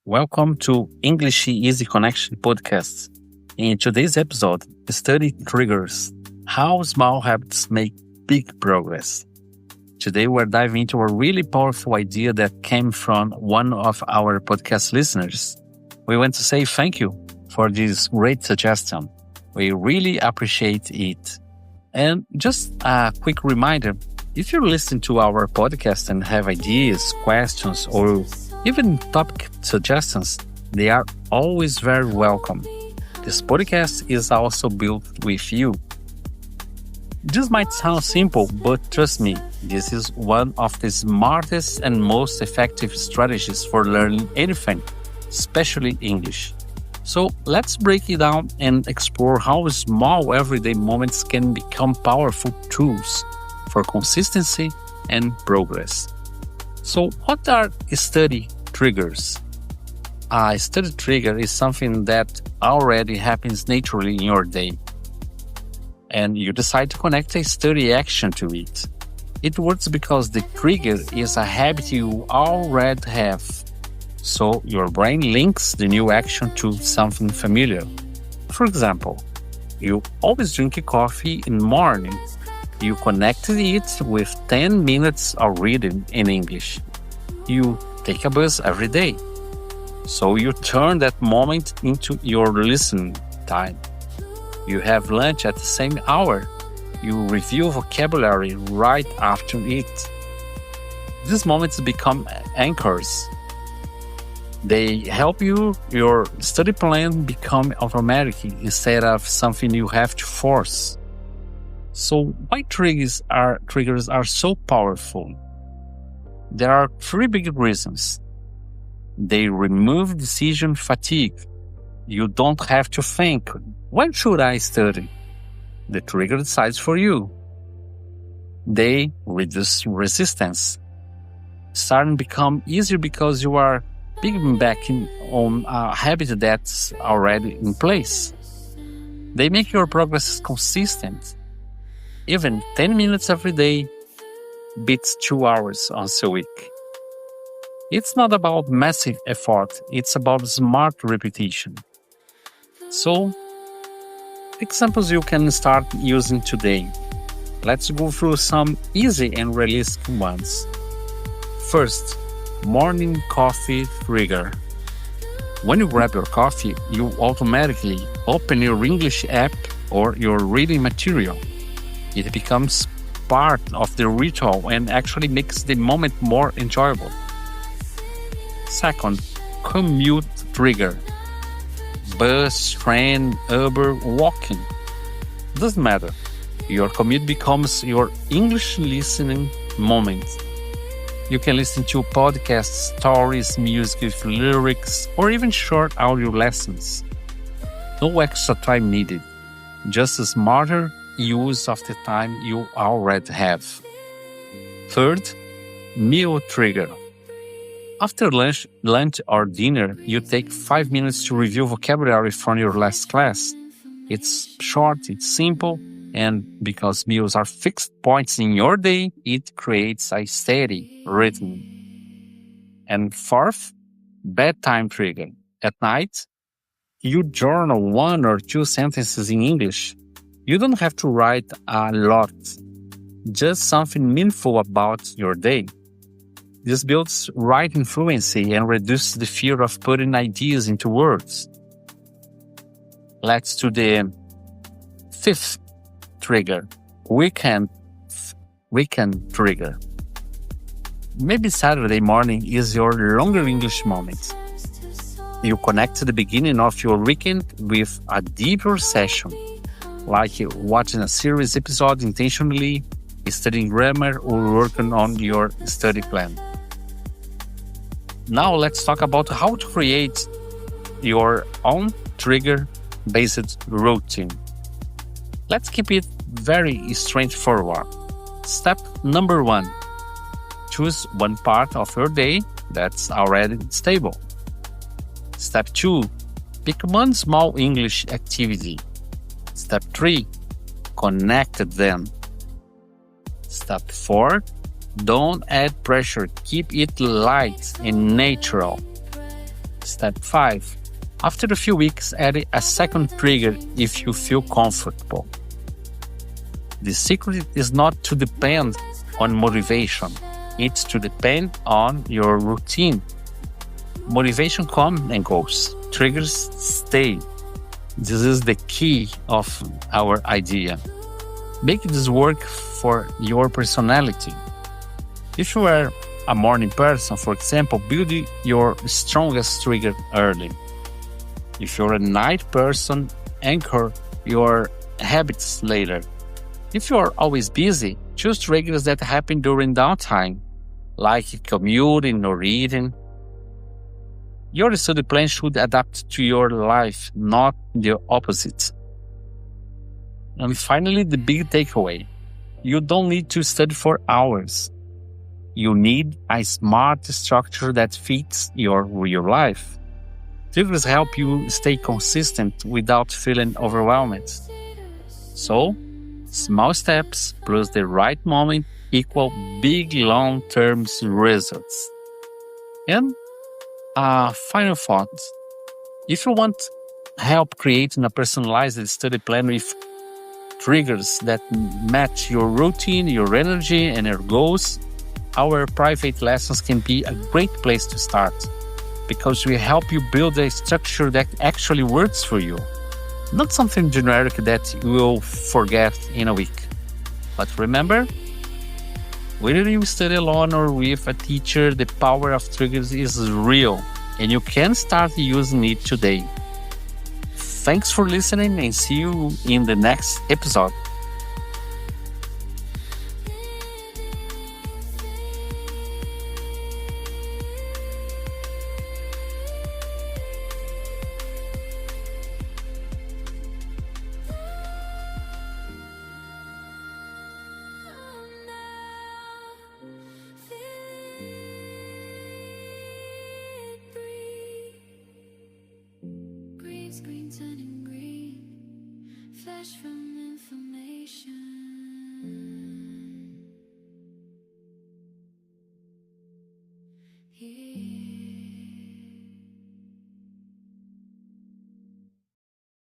Welcome to English Easy Connection podcast. In today's episode, study triggers, how small habits make big progress. Today, we're diving into a really powerful idea that came from one of our podcast listeners. We want to say thank you for this great suggestion. We really appreciate it. And just a quick reminder, if you're listening to our podcast and have ideas, questions, or even topic suggestions, they are always very welcome. This podcast is also built with you. This might sound simple, but trust me, this is one of the smartest and most effective strategies for learning anything, especially English. So let's break it down and explore how small everyday moments can become powerful tools for consistency and progress. So what are study triggers? A study trigger is something that already happens naturally in your day, and you decide to connect a study action to it. It works because the trigger is a habit you already have. So your brain links the new action to something familiar. For example, you always drink coffee in the morning. You connected it with 10 minutes of reading in English. You take a bus every day. So you turn that moment into your listening time. You have lunch at the same hour. You review vocabulary right after it. These moments become anchors. They help your study plan become automatic instead of something you have to force. So why triggers are so powerful? There are three big reasons. They remove decision fatigue. You don't have to think, when should I study? The trigger decides for you. They reduce resistance. Starting become easier because you are piggybacking on a habit that's already in place. They make your progress consistent. Even 10 minutes every day beats 2 hours once a week. It's not about massive effort, it's about smart repetition. So, examples you can start using today. Let's go through some easy and realistic ones. First, morning coffee trigger. When you grab your coffee, you automatically open your English app or your reading material. It becomes part of the ritual and actually makes the moment more enjoyable. Second, commute trigger. Bus, train, Uber, walking. Doesn't matter. Your commute becomes your English listening moment. You can listen to podcasts, stories, music with lyrics, or even short audio lessons. No extra time needed. Just a smarter use of the time you already have. Third, meal trigger. After lunch or dinner, you take 5 minutes to review vocabulary from your last class. It's short, it's simple, and because meals are fixed points in your day, it creates a steady rhythm. And fourth, bedtime trigger. At night, you journal 1 or 2 sentences in English. You don't have to write a lot, just something meaningful about your day. This builds writing fluency and reduces the fear of putting ideas into words. Let's do the fifth trigger, weekend trigger. Maybe Saturday morning is your longer English moment. You connect to the beginning of your weekend with a deeper session, like watching a series episode intentionally, studying grammar, or working on your study plan. Now let's talk about how to create your own trigger-based routine. Let's keep it very straightforward. Step number 1. Choose one part of your day that's already stable. Step 2. Pick one small English activity. Step 3. Connect them. Step 4. Don't add pressure. Keep it light and natural. Step 5. After a few weeks, add a second trigger if you feel comfortable. The secret is not to depend on motivation. It's to depend on your routine. Motivation comes and goes. Triggers stay. This is the key of our idea. Make this work for your personality. If you are a morning person, for example, build your strongest trigger early. If you're a night person, anchor your habits later. If you are always busy, choose triggers that happen during downtime, like commuting or reading. Your study plan should adapt to your life, not the opposite. And finally, the big takeaway. You don't need to study for hours. You need a smart structure that fits your real life. Triggers help you stay consistent without feeling overwhelmed. So, small steps plus the right moment equal big long-term results. And final thought. If you want help creating a personalized study plan with triggers that match your routine, your energy, and your goals, our private lessons can be a great place to start because we help you build a structure that actually works for you. Not something generic that you will forget in a week. But remember, whether you study alone or with a teacher, the power of triggers is real and you can start using it today. Thanks for listening and see you in the next episode. Green screen turning green, flash from